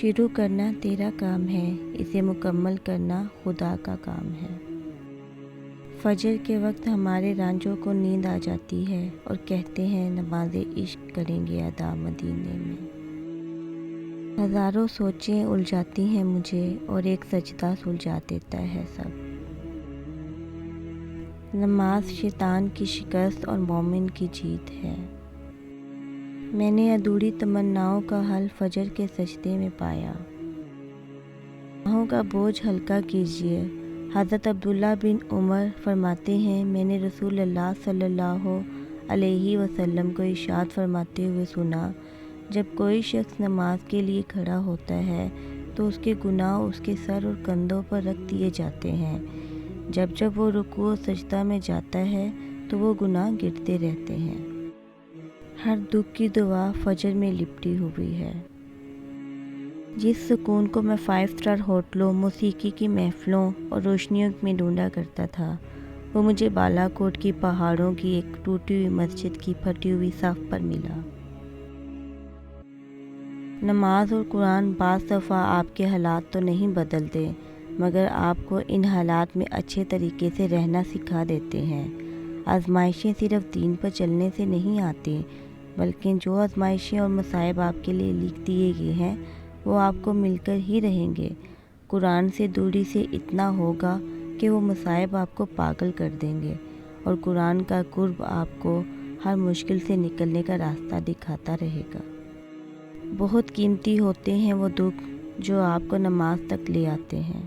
شروع کرنا تیرا کام ہے، اسے مکمل کرنا خدا کا کام ہے۔ فجر کے وقت ہمارے رانجھوں کو نیند آ جاتی ہے اور کہتے ہیں نماز عشق کریں گے ادا مدینے میں۔ ہزاروں سوچیں الجھاتی ہیں مجھے اور ایک سجدہ سلجھا دیتا ہے سب۔ نماز شیطان کی شکست اور مومن کی جیت ہے۔ میں نے ادھوری تمناؤں کا حل فجر کے سجدے میں پایا۔ گناہوں کا بوجھ ہلکا کیجیے۔ حضرت عبداللہ بن عمر فرماتے ہیں میں نے رسول اللہ صلی اللہ علیہ وسلم کو ارشاد فرماتے ہوئے سنا، جب کوئی شخص نماز کے لیے کھڑا ہوتا ہے تو اس کے گناہ اس کے سر اور کندھوں پر رکھ دیے جاتے ہیں، جب وہ رکوع و سجدہ میں جاتا ہے تو وہ گناہ گرتے رہتے ہیں۔ ہر دکھ کی دعا فجر میں لپٹی ہوئی ہے۔ جس سکون کو میں 5 اسٹار ہوٹلوں، موسیقی کی محفلوں اور روشنیوں میں ڈھونڈا کرتا تھا، وہ مجھے بالا کوٹ کی پہاڑوں کی ایک ٹوٹی ہوئی مسجد کی پھٹی ہوئی صف پر ملا۔ نماز اور قرآن بعض دفعہ آپ کے حالات تو نہیں بدلتے، مگر آپ کو ان حالات میں اچھے طریقے سے رہنا سکھا دیتے ہیں۔ آزمائشیں صرف دین پر چلنے سے نہیں آتی، بلکہ جو آزمائشیں اور مصائب آپ کے لیے لکھ دیے گئے ہیں وہ آپ کو مل کر ہی رہیں گے۔ قرآن سے دوری سے اتنا ہوگا کہ وہ مصائب آپ کو پاگل کر دیں گے، اور قرآن کا قرب آپ کو ہر مشکل سے نکلنے کا راستہ دکھاتا رہے گا۔ بہت قیمتی ہوتے ہیں وہ دکھ جو آپ کو نماز تک لے آتے ہیں۔